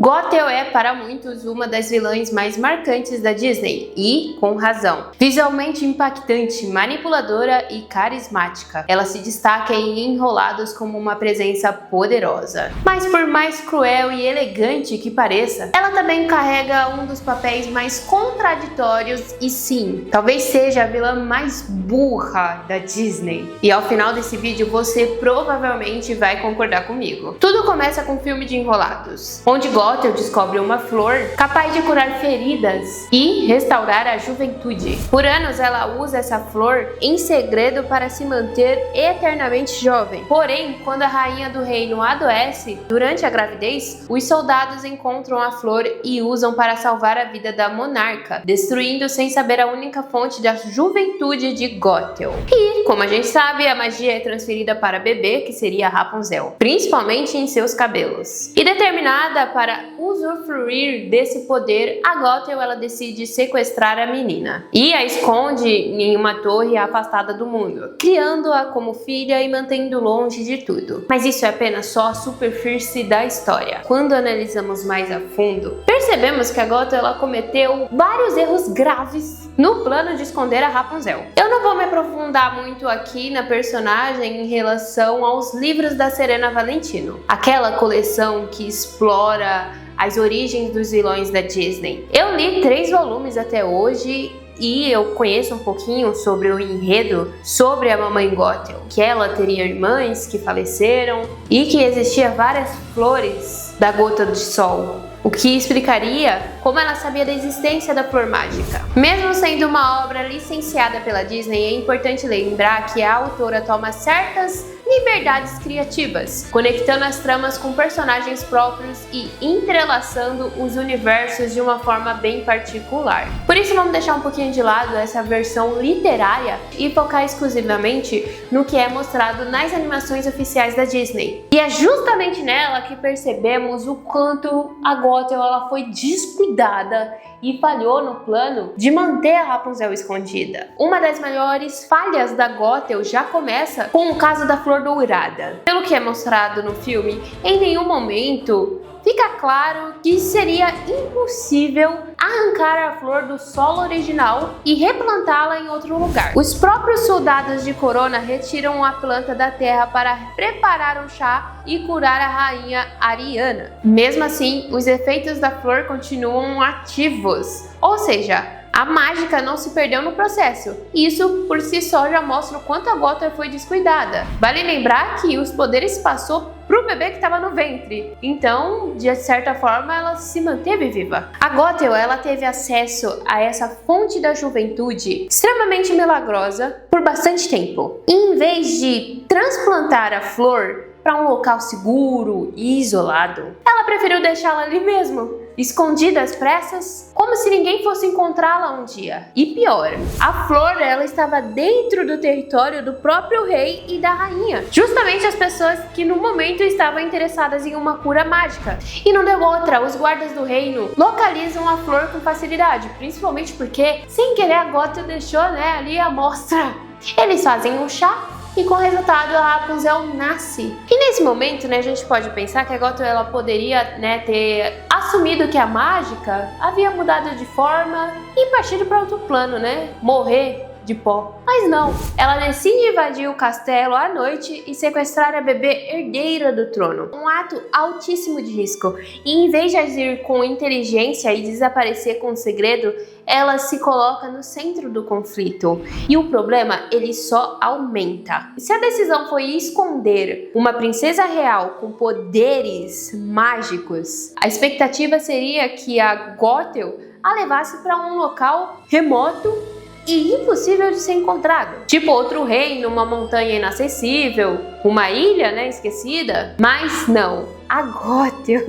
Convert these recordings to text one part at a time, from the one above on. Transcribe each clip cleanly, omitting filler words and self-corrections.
Gothel é, para muitos, uma das vilãs mais marcantes da Disney, e com razão. Visualmente impactante, manipuladora e carismática, ela se destaca em Enrolados como uma presença poderosa. Mas por mais cruel e elegante que pareça, ela também carrega um dos papéis mais contraditórios e sim, talvez seja a vilã mais burra da Disney. E ao final desse vídeo você provavelmente vai concordar comigo. Tudo começa com o filme de Enrolados, onde Gothel descobre uma flor capaz de curar feridas e restaurar a juventude. Por anos ela usa essa flor em segredo para se manter eternamente jovem. Porém, quando a rainha do reino adoece durante a gravidez, os soldados encontram a flor e usam para salvar a vida da monarca, destruindo sem saber a única fonte da juventude de Gothel. E, como a gente sabe, a magia é transferida para a bebê, que seria Rapunzel, principalmente em seus cabelos. E determinada para usufruir desse poder, a Gothel ela decide sequestrar a menina e a esconde em uma torre afastada do mundo, criando-a como filha e mantendo longe de tudo. Mas isso é apenas só a superfície da história. Quando analisamos mais a fundo, percebemos que a Gothel ela cometeu vários erros graves no plano de esconder a Rapunzel. Eu não vou me aprofundar muito aqui na personagem em relação aos livros da Serena Valentino, aquela coleção que explora as origens dos vilões da Disney. Eu li 3 volumes até hoje e eu conheço um pouquinho sobre o enredo sobre a mamãe Gothel, que ela teria irmãs que faleceram e que existia várias flores da gota de sol, o que explicaria como ela sabia da existência da flor mágica. Mesmo sendo uma obra licenciada pela Disney, é importante lembrar que a autora toma certas liberdades criativas, conectando as tramas com personagens próprios e entrelaçando os universos de uma forma bem particular. Por isso vamos deixar um pouquinho de lado essa versão literária e focar exclusivamente no que é mostrado nas animações oficiais da Disney. E é justamente nela que percebemos o quanto a Gothel ela foi descuidada e falhou no plano de manter a Rapunzel escondida. Uma das maiores falhas da Gothel já começa com o caso da flor dourada. Pelo que é mostrado no filme, em nenhum momento fica claro que seria impossível arrancar a flor do solo original e replantá-la em outro lugar. Os próprios soldados de Corona retiram a planta da terra para preparar um chá e curar a rainha Ariana. Mesmo assim, os efeitos da flor continuam ativos, ou seja, a mágica não se perdeu no processo. Isso por si só já mostra o quanto a Gothel foi descuidada. Vale lembrar que os poderes passou pro bebê que estava no ventre, então de certa forma ela se manteve viva. A Gothel ela teve acesso a essa fonte da juventude extremamente milagrosa por bastante tempo. E em vez de transplantar a flor para um local seguro e isolado, ela preferiu deixá-la ali mesmo, escondida às pressas, como se ninguém fosse encontrá-la um dia. E pior, a flor ela estava dentro do território do próprio rei e da rainha, justamente as pessoas que no momento estavam interessadas em uma cura mágica. E não deu outra, os guardas do reino localizam a flor com facilidade, principalmente porque, sem querer, a Gothel deixou ali a amostra. Eles fazem um chá e com o resultado a Rapunzel nasce. E nesse momento, a gente pode pensar que a Gothel ela poderia, ter assumido que a mágica havia mudado de forma e partido para outro plano, morrer de pó. Mas não, ela decide invadir o castelo à noite e sequestrar a bebê herdeira do trono. Um ato altíssimo de risco. E em vez de agir com inteligência e desaparecer com o segredo, ela se coloca no centro do conflito. E o problema, ele só aumenta. Se a decisão foi esconder uma princesa real com poderes mágicos, a expectativa seria que a Gothel a levasse para um local remoto e impossível de ser encontrado. Tipo outro reino, uma montanha inacessível, uma ilha, esquecida. Mas não, a Gothel,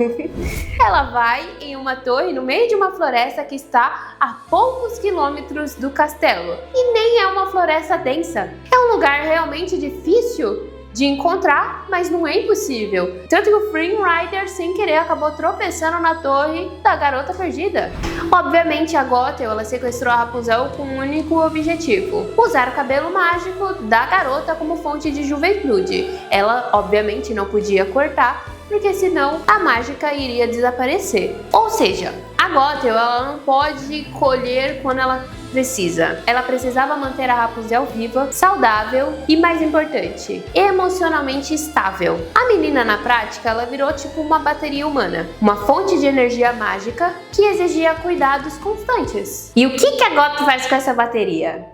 ela vai em uma torre no meio de uma floresta que está a poucos quilômetros do castelo. E nem é uma floresta densa. É um lugar realmente difícil de encontrar, mas não é impossível. Tanto que o Flynn Rider, sem querer, acabou tropeçando na torre da garota perdida. Obviamente, a Gothel ela sequestrou a Rapunzel com um único objetivo: usar o cabelo mágico da garota como fonte de juventude. Ela, obviamente, não podia cortar, porque senão a mágica iria desaparecer. Ou seja, a Gothel ela não pode colher quando ela precisa. Ela precisava manter a Rapunzel viva, saudável e, mais importante, emocionalmente estável. A menina, na prática, ela virou tipo uma bateria humana, uma fonte de energia mágica que exigia cuidados constantes. E o que a Gothel faz com essa bateria?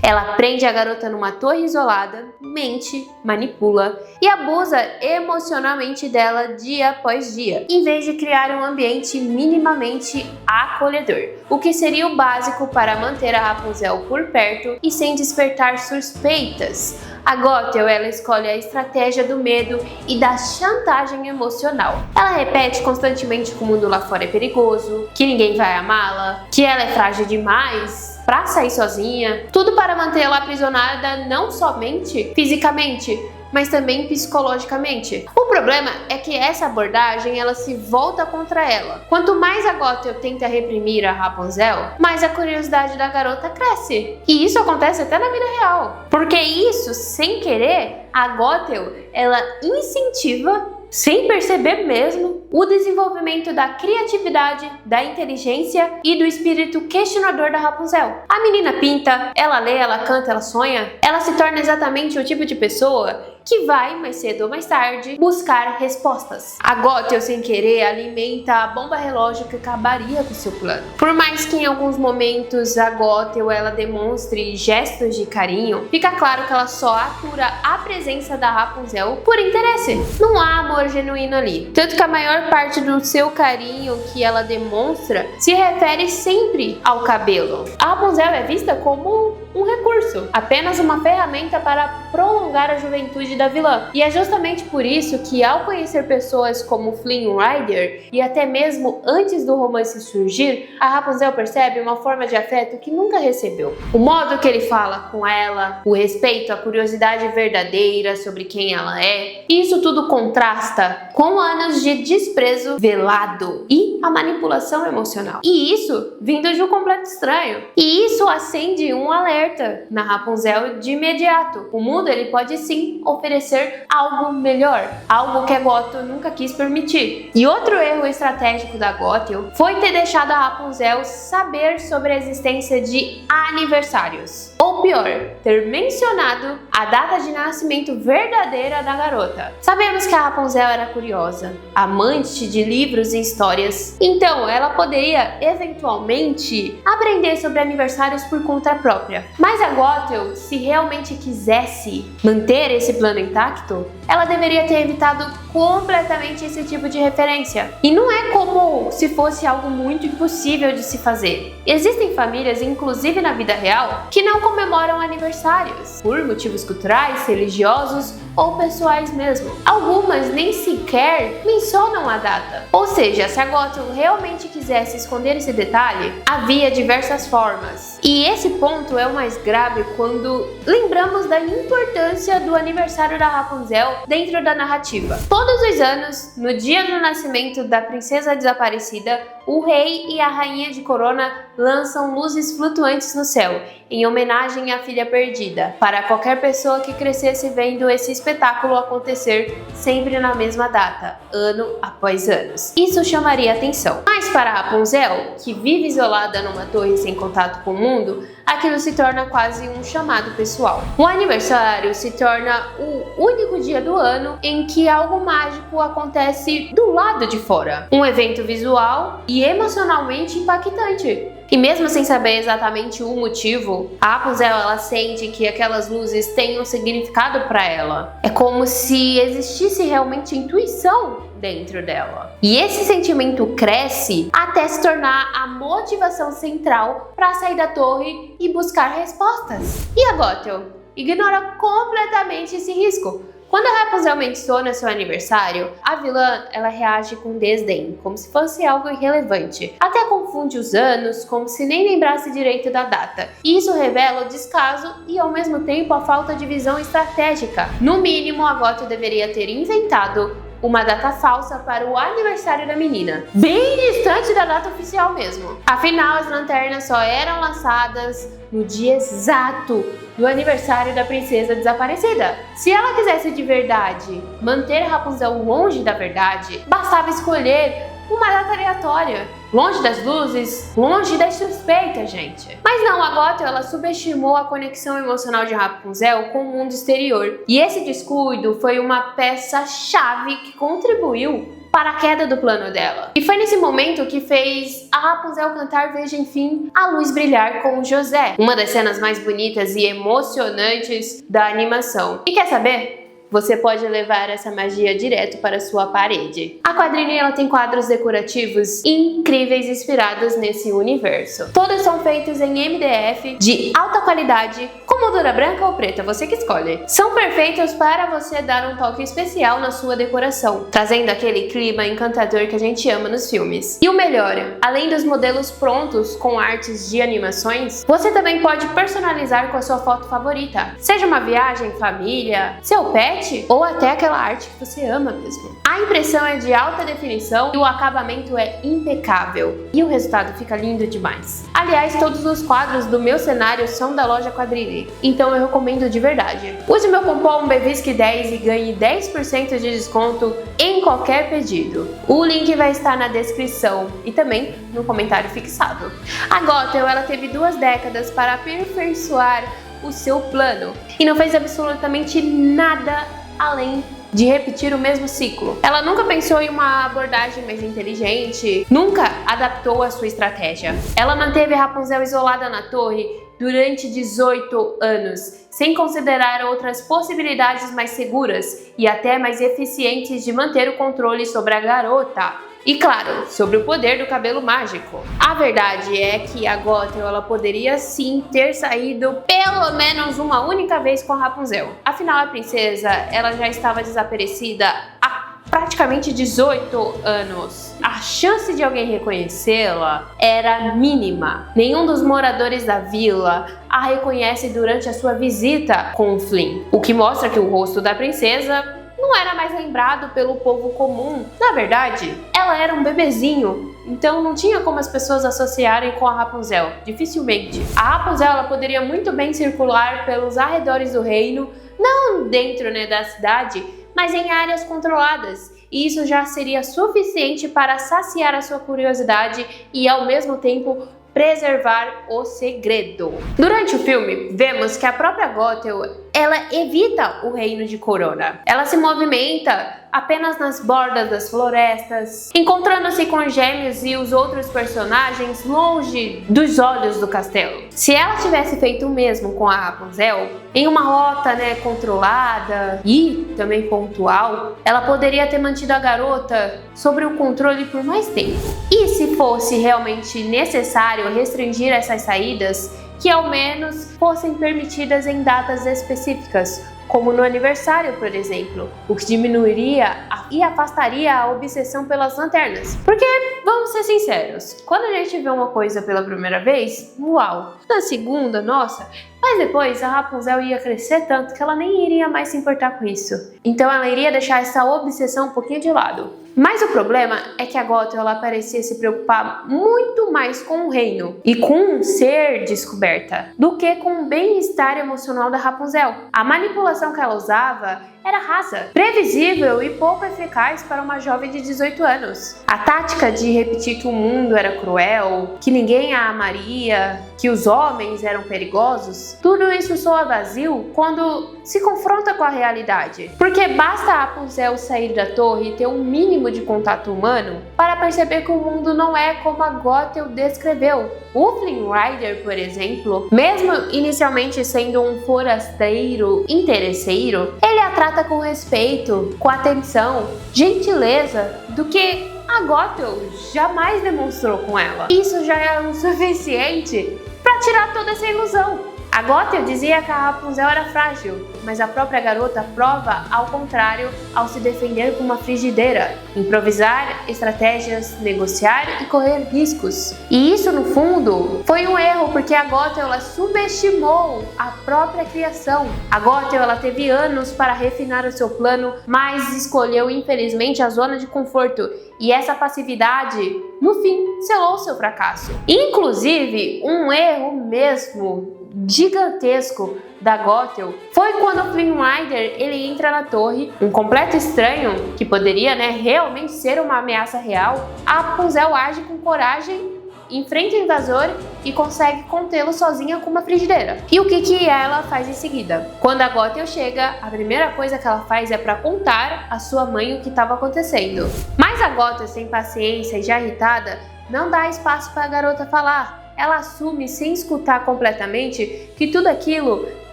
Ela prende a garota numa torre isolada, mente, manipula e abusa emocionalmente dela dia após dia, em vez de criar um ambiente minimamente acolhedor, o que seria o básico para manter a Rapunzel por perto e sem despertar suspeitas. A Gothel ela escolhe a estratégia do medo e da chantagem emocional. Ela repete constantemente que o mundo lá fora é perigoso, que ninguém vai amá-la, que ela é frágil demais para sair sozinha, tudo para mantê-la aprisionada não somente fisicamente, mas também psicologicamente. O problema é que essa abordagem ela se volta contra ela. Quanto mais a Gothel tenta reprimir a Rapunzel, mais a curiosidade da garota cresce. E isso acontece até na vida real. Porque isso, sem querer, a Gothel ela incentiva, sem perceber mesmo, o desenvolvimento da criatividade, da inteligência e do espírito questionador da Rapunzel. A menina pinta, ela lê, ela canta, ela sonha, ela se torna exatamente o tipo de pessoa que vai, mais cedo ou mais tarde, buscar respostas. A Gothel, sem querer, alimenta a bomba relógio que acabaria com seu plano. Por mais que em alguns momentos a Gothel ela demonstre gestos de carinho, fica claro que ela só atura a presença da Rapunzel por interesse. Não há amor genuíno ali. Tanto que a maior parte do seu carinho que ela demonstra se refere sempre ao cabelo. A Rapunzel é vista como um recurso, apenas uma ferramenta para prolongar a juventude da vilã. E é justamente por isso que, ao conhecer pessoas como Flynn Rider e até mesmo antes do romance surgir, a Rapunzel percebe uma forma de afeto que nunca recebeu. O modo que ele fala com ela, o respeito, a curiosidade verdadeira sobre quem ela é, isso tudo contrasta com anos de desprezo velado e a manipulação emocional. E isso vindo de um completo estranho. E isso acende um alerta na Rapunzel de imediato. O mundo ele pode sim oferecer algo melhor, algo que a Gothel nunca quis permitir. E outro erro estratégico da Gothel foi ter deixado a Rapunzel saber sobre a existência de aniversários. Ou pior, ter mencionado a data de nascimento verdadeira da garota. Sabemos que a Rapunzel era curiosa, amante de livros e histórias, então ela poderia eventualmente aprender sobre aniversários por conta própria. Mas a Gothel, se realmente quisesse manter esse plano intacto, ela deveria ter evitado completamente esse tipo de referência. E não é como se fosse algo muito impossível de se fazer. Existem famílias, inclusive na vida real, que não comemoram aniversários, por motivos culturais, religiosos ou pessoais mesmo. Algumas nem sequer mencionam a data. Ou seja, se a Gothel realmente quisesse esconder esse detalhe, havia diversas formas. E esse ponto é o mais grave quando lembramos da importância do aniversário da Rapunzel dentro da narrativa. Todos os anos, no dia do nascimento da princesa desaparecida, o rei e a rainha de Corona lançam luzes flutuantes no céu, em homenagem à filha perdida, para qualquer pessoa que crescesse vendo esse espetáculo acontecer sempre na mesma data, ano após ano. Isso chamaria atenção. Mas para Rapunzel, que vive isolada numa torre sem contato com o mundo, aquilo se torna quase um chamado pessoal. O aniversário se torna o único dia do ano em que algo mágico acontece do lado de fora. Um evento visual e emocionalmente impactante. E mesmo sem saber exatamente o motivo, a Rapunzel ela sente que aquelas luzes têm um significado para ela. É como se existisse realmente intuição dentro dela. E esse sentimento cresce até se tornar a motivação central para sair da torre e buscar respostas. E a Gothel ignora completamente esse risco. Quando a Rapunzel menciona seu aniversário, a vilã ela reage com desdém, como se fosse algo irrelevante. Até confunde os anos, como se nem lembrasse direito da data. Isso revela o descaso e ao mesmo tempo a falta de visão estratégica. No mínimo, a Gothel deveria ter inventado uma data falsa para o aniversário da menina, bem distante da data oficial mesmo. Afinal, as lanternas só eram lançadas no dia exato do aniversário da princesa desaparecida. Se ela quisesse de verdade manter Rapunzel longe da verdade, bastava escolher uma data aleatória, longe das luzes, longe das suspeitas, gente. Mas não, a Gothel, ela subestimou a conexão emocional de Rapunzel com o mundo exterior. E esse descuido foi uma peça-chave que contribuiu para a queda do plano dela. E foi nesse momento que fez a Rapunzel cantar Veja Enfim a Luz Brilhar com o José, uma das cenas mais bonitas e emocionantes da animação. E quer saber? Você pode levar essa magia direto para sua parede. A quadrinha ela tem quadros decorativos incríveis inspirados nesse universo. Todos são feitos em MDF de alta qualidade, com moldura branca ou preta, você que escolhe. São perfeitos para você dar um toque especial na sua decoração, trazendo aquele clima encantador que a gente ama nos filmes. E o melhor, além dos modelos prontos com artes de animações, você também pode personalizar com a sua foto favorita. Seja uma viagem, família, seu pet, ou até aquela arte que você ama mesmo. A impressão é de alta definição e o acabamento é impecável. E o resultado fica lindo demais. Aliás, todos os quadros do meu cenário são da loja Quadrilha, então eu recomendo de verdade. Use meu cupom BEVISC10 e ganhe 10% de desconto em qualquer pedido. O link vai estar na descrição e também no comentário fixado. A Gothel, ela teve 2 décadas para aperfeiçoar o seu plano e não fez absolutamente nada além de repetir o mesmo ciclo. Ela nunca pensou em uma abordagem mais inteligente, nunca adaptou a sua estratégia. Ela manteve Rapunzel isolada na torre durante 18 anos, sem considerar outras possibilidades mais seguras e até mais eficientes de manter o controle sobre a garota. E claro, sobre o poder do cabelo mágico. A verdade é que a Gothel, ela poderia sim ter saído pelo menos uma única vez com a Rapunzel. Afinal, a princesa, ela já estava desaparecida há praticamente 18 anos. A chance de alguém reconhecê-la era mínima. Nenhum dos moradores da vila a reconhece durante a sua visita com o Flynn, o que mostra que o rosto da princesa não era mais lembrado pelo povo comum. Na verdade, ela era um bebezinho, então não tinha como as pessoas associarem com a Rapunzel, dificilmente. A Rapunzel, ela poderia muito bem circular pelos arredores do reino, não dentro, da cidade, mas em áreas controladas. E isso já seria suficiente para saciar a sua curiosidade e, ao mesmo tempo, preservar o segredo. Durante o filme, vemos que a própria Gothel, ela evita o reino de Corona. Ela se movimenta apenas nas bordas das florestas, encontrando-se com os gêmeos e os outros personagens longe dos olhos do castelo. Se ela tivesse feito o mesmo com a Rapunzel, em uma rota controlada e também pontual, ela poderia ter mantido a garota sob o controle por mais tempo. E se fosse realmente necessário restringir essas saídas, que ao menos fossem permitidas em datas específicas, como no aniversário, por exemplo, o que diminuiria e afastaria a obsessão pelas lanternas. Porque, vamos ser sinceros, quando a gente vê uma coisa pela primeira vez, uau! Na segunda, nossa! Mas depois a Rapunzel ia crescer tanto que ela nem iria mais se importar com isso. Então ela iria deixar essa obsessão um pouquinho de lado. Mas o problema é que a Gothel, ela parecia se preocupar muito mais com o reino e com ser descoberta do que com o bem-estar emocional da Rapunzel. A manipulação que ela usava era rasa, previsível e pouco eficaz para uma jovem de 18 anos. A tática de repetir que o mundo era cruel, que ninguém a amaria, que os homens eram perigosos, tudo isso soa vazio quando se confronta com a realidade. Porque basta a Rapunzel sair da torre e ter um mínimo de contato humano para perceber que o mundo não é como a Gothel descreveu. O Flynn Rider, por exemplo, mesmo inicialmente sendo um forasteiro interesseiro, ele a trata com respeito, com atenção, gentileza, do que a Gothel jamais demonstrou com ela. Isso já é o suficiente para tirar toda essa ilusão. A Gothel dizia que a Rapunzel era frágil, mas a própria garota prova ao contrário ao se defender com uma frigideira, improvisar estratégias, negociar e correr riscos. E isso, no fundo, foi um erro, porque a Gothel ela subestimou a própria criação. A Gothel ela teve anos para refinar o seu plano, mas escolheu infelizmente a zona de conforto. E essa passividade, no fim, selou seu fracasso. Inclusive, um erro mesmo gigantesco da Gothel foi quando o Flynn Rider ele entra na torre, um completo estranho que poderia, realmente ser uma ameaça real. A Rapunzel age com coragem, enfrenta o invasor e consegue contê-lo sozinha com uma frigideira. E o que ela faz em seguida? Quando a Gothel chega, a primeira coisa que ela faz é para contar à sua mãe o que estava acontecendo. Mas a Gothel, sem paciência e já irritada, não dá espaço para a garota falar. Ela assume, sem escutar completamente, que tudo aquilo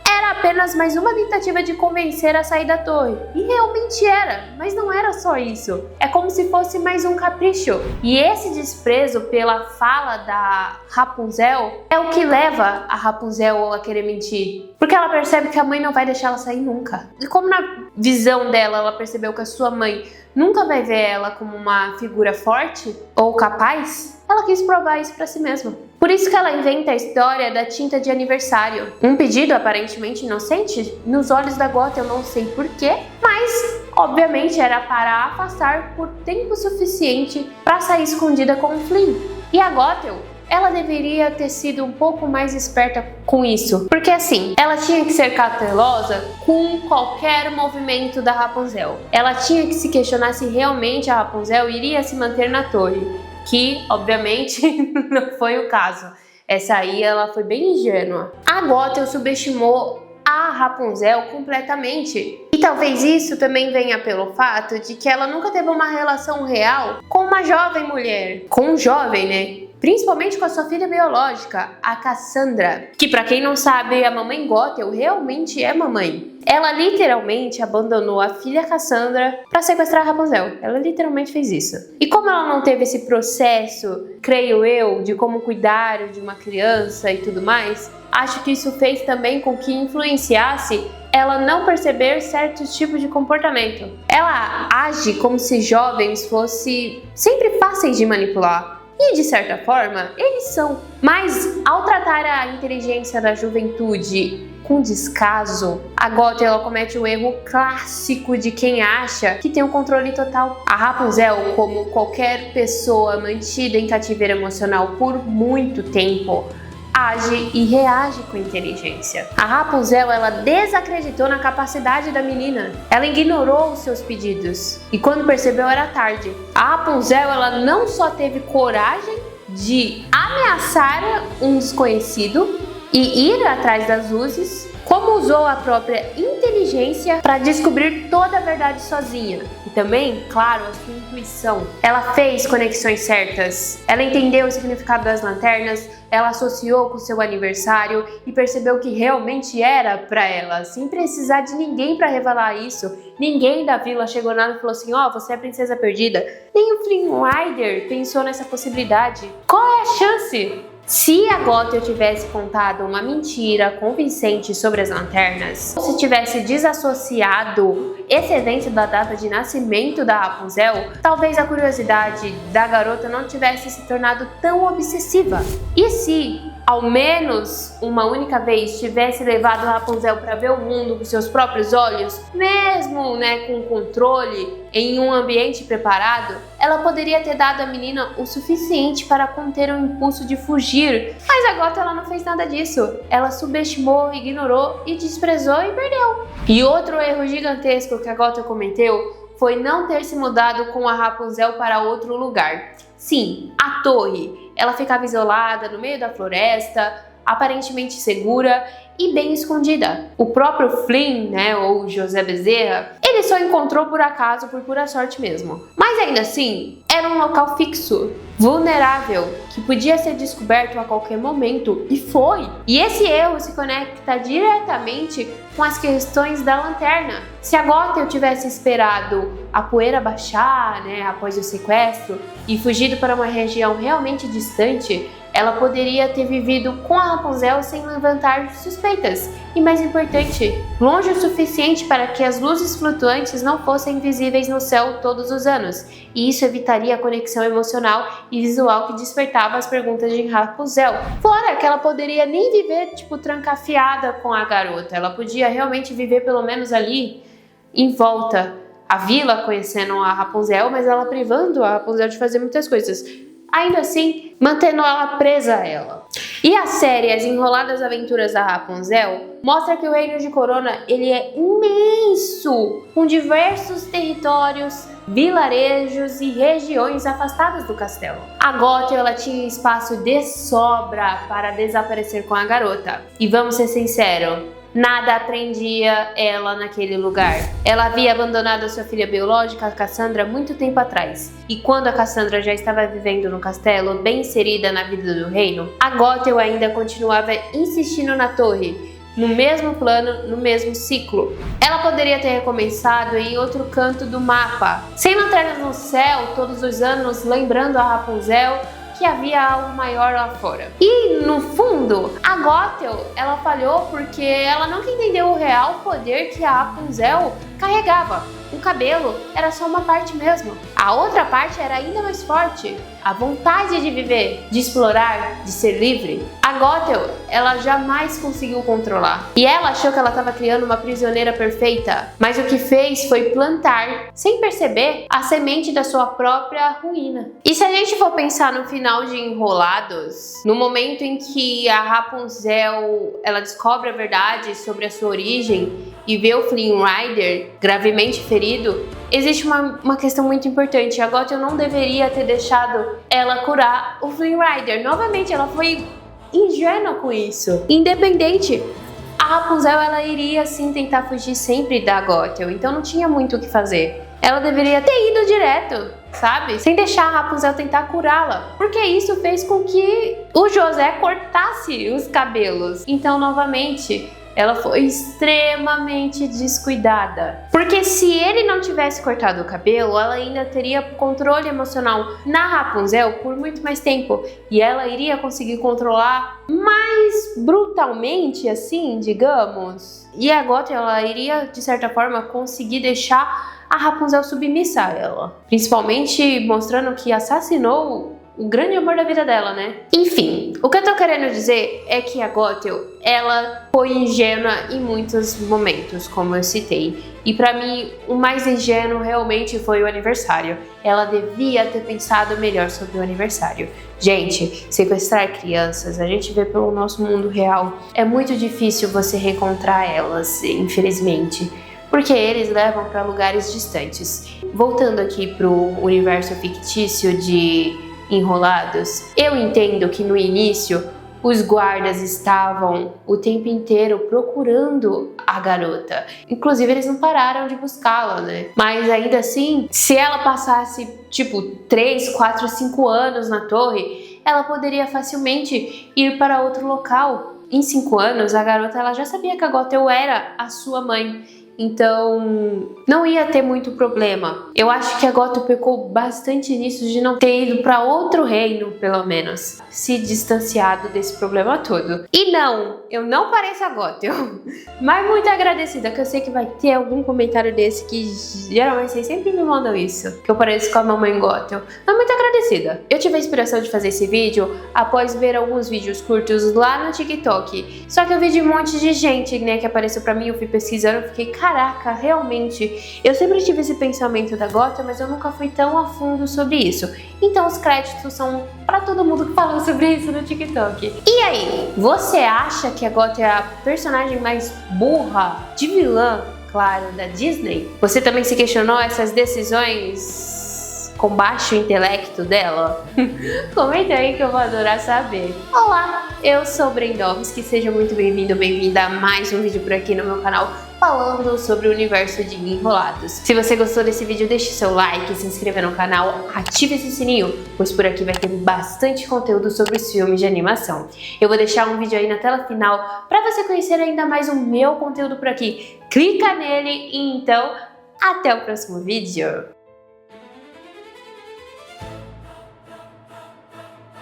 era apenas mais uma tentativa de convencer a sair da torre. E realmente era, mas não era só isso. É como se fosse mais um capricho. E esse desprezo pela fala da Rapunzel é o que leva a Rapunzel a querer mentir. Porque ela percebe que a mãe não vai deixar ela sair nunca. E como na visão dela, ela percebeu que a sua mãe nunca vai ver ela como uma figura forte ou capaz, ela quis provar isso pra si mesma. Por isso que ela inventa a história da tinta de aniversário. Um pedido aparentemente inocente, nos olhos da Gothel, eu não sei porquê, mas obviamente era para afastar por tempo suficiente para sair escondida com o Flynn. E a Gothel, ela deveria ter sido um pouco mais esperta com isso. Porque assim, ela tinha que ser cautelosa com qualquer movimento da Rapunzel. Ela tinha que se questionar se realmente a Rapunzel iria se manter na torre. Que, obviamente, não foi o caso. Essa aí, ela foi bem ingênua. A Gothel subestimou a Rapunzel completamente. E talvez isso também venha pelo fato de que ela nunca teve uma relação real com uma jovem mulher. Com um jovem, Principalmente com a sua filha biológica, a Cassandra. Que, pra quem não sabe, a mamãe Gothel realmente é mamãe. Ela literalmente abandonou a filha Cassandra para sequestrar a Rapunzel. Ela literalmente fez isso. E como ela não teve esse processo, creio eu, de como cuidar de uma criança e tudo mais, acho que isso fez também com que influenciasse ela não perceber certos tipos de comportamento. Ela age como se jovens fossem sempre fáceis de manipular. E, de certa forma, eles são. Mas, ao tratar a inteligência da juventude com descaso, a Gothel ela comete o erro clássico de quem acha que tem o controle total. A Rapunzel, como qualquer pessoa mantida em cativeiro emocional por muito tempo, age e reage com inteligência. A Rapunzel, ela desacreditou na capacidade da menina. Ela ignorou os seus pedidos. E quando percebeu, era tarde. A Rapunzel, ela não só teve coragem de ameaçar um desconhecido e ir atrás das luzes, como usou a própria inteligência para descobrir toda a verdade sozinha. E também, claro, a sua intuição. Ela fez conexões certas. Ela entendeu o significado das lanternas, ela associou com o seu aniversário e percebeu que realmente era para ela, sem precisar de ninguém para revelar isso. Ninguém da vila chegou nela e falou assim: você é a princesa perdida. Nem o Flynn Rider pensou nessa possibilidade. Qual é a chance? Se a Gothel tivesse contado uma mentira convincente sobre as lanternas, ou se tivesse desassociado esse evento da data de nascimento da Rapunzel, talvez a curiosidade da garota não tivesse se tornado tão obsessiva. E se, ao menos uma única vez, tivesse levado a Rapunzel para ver o mundo com seus próprios olhos, mesmo com controle, em um ambiente preparado, ela poderia ter dado à menina o suficiente para conter o impulso de fugir. Mas a Gothel ela não fez nada disso. Ela subestimou, ignorou e desprezou e perdeu. E outro erro gigantesco que a Gothel cometeu foi não ter se mudado com a Rapunzel para outro lugar. Sim, a torre. Ela ficava isolada no meio da floresta, aparentemente segura e bem escondida. O próprio Flynn, ou José Bezerra, ele só encontrou por acaso, por pura sorte mesmo. Mas ainda assim, era um local fixo, vulnerável, que podia ser descoberto a qualquer momento, e foi. E esse erro se conecta diretamente com as questões da lanterna. Se a Gothel tivesse esperado a poeira baixar, após o sequestro, e fugido para uma região realmente distante, ela poderia ter vivido com a Rapunzel sem levantar suspeitas. E mais importante, longe o suficiente para que as luzes flutuantes não fossem visíveis no céu todos os anos. E isso evitaria a conexão emocional e visual que despertava as perguntas de Rapunzel. Fora que ela poderia nem viver, trancafiada com a garota. Ela podia realmente viver pelo menos ali, em volta, a vila, conhecendo a Rapunzel, mas ela privando a Rapunzel de fazer muitas coisas. Ainda assim, mantendo ela presa a ela. E a série As Enroladas Aventuras da Rapunzel mostra que o Reino de Corona ele é imenso, com diversos territórios, vilarejos e regiões afastadas do castelo. A Gothel ela tinha espaço de sobra para desaparecer com a garota. E vamos ser sinceros, nada prendia ela naquele lugar. Ela havia abandonado a sua filha biológica, a Cassandra, muito tempo atrás. E quando a Cassandra já estava vivendo no castelo, bem inserida na vida do reino, a Gothel ainda continuava insistindo na torre, no mesmo plano, no mesmo ciclo. Ela poderia ter recomeçado em outro canto do mapa, sem lanternas no céu todos os anos, lembrando a Rapunzel que havia algo maior lá fora. E no fundo, a Gothel, ela falhou porque ela nunca entendeu o real poder que a Rapunzel carregava. O cabelo era só uma parte mesmo. A outra parte era ainda mais forte. A vontade de viver, de explorar, de ser livre. A Gothel, ela jamais conseguiu controlar. E ela achou que ela estava criando uma prisioneira perfeita. Mas o que fez foi plantar, sem perceber, a semente da sua própria ruína. E se a gente for pensar no final de Enrolados, no momento em que a Rapunzel, ela descobre a verdade sobre a sua origem e vê o Flynn Rider gravemente ferido, existe uma questão muito importante. A Gothel não deveria ter deixado ela curar o Flynn Rider. Novamente, ela foi ingênua com isso. Independente, a Rapunzel ela iria sim tentar fugir sempre da Gothel, então não tinha muito o que fazer. Ela deveria ter ido direto, sabe? Sem deixar a Rapunzel tentar curá-la. Porque isso fez com que o José cortasse os cabelos. Então, novamente, ela foi extremamente descuidada. Porque se ele não tivesse cortado o cabelo, ela ainda teria controle emocional na Rapunzel por muito mais tempo. E ela iria conseguir controlar mais brutalmente, assim, digamos. E a Gothel, ela iria, de certa forma, conseguir deixar a Rapunzel submissa a ela. Principalmente mostrando que assassinou o grande amor da vida dela, né? Enfim, o que eu tô querendo dizer é que a Gothel, ela foi ingênua em muitos momentos, como eu citei. E pra mim, o mais ingênuo realmente foi o aniversário. Ela devia ter pensado melhor sobre o aniversário. Gente, sequestrar crianças, a gente vê pelo nosso mundo real, é muito difícil você reencontrar elas, infelizmente, porque eles levam para lugares distantes. Voltando aqui pro universo fictício de Enrolados, eu entendo que no início os guardas estavam o tempo inteiro procurando a garota. Inclusive eles não pararam de buscá-la, né? Mas ainda assim, se ela passasse tipo 3, 4, 5 anos na torre, ela poderia facilmente ir para outro local. Em 5 anos, a garota ela já sabia que a Gothel era a sua mãe. Então, não ia ter muito problema. Eu acho que a Gothel pecou bastante nisso de não ter ido para outro reino, pelo menos. Se distanciado desse problema todo. E não, eu não pareço a Gothel. Mas muito agradecida, que eu sei que vai ter algum comentário desse que geralmente vocês sempre me mandam isso. Que eu pareço com a mamãe Gothel. Mas muito agradecida. Eu tive a inspiração de fazer esse vídeo após ver alguns vídeos curtos lá no TikTok. Só que eu vi de um monte de gente, né, que apareceu pra mim, eu fui pesquisando, eu fiquei, caraca, realmente, eu sempre tive esse pensamento da Gothel, mas eu nunca fui tão a fundo sobre isso. Então os créditos são pra todo mundo que fala sobre isso no TikTok. E aí, você acha que a Gothel é a personagem mais burra de vilã, claro, da Disney? Você também se questionou essas decisões com baixo intelecto dela? Comenta aí que eu vou adorar saber. Olá, eu sou Brendovski, seja muito bem-vindo, bem-vinda a mais um vídeo por aqui no meu canal falando sobre o universo de Enrolados. Se você gostou desse vídeo, deixe seu like, se inscreva no canal, ative esse sininho, pois por aqui vai ter bastante conteúdo sobre os filmes de animação. Eu vou deixar um vídeo aí na tela final para você conhecer ainda mais o meu conteúdo por aqui. Clica nele e então, até o próximo vídeo!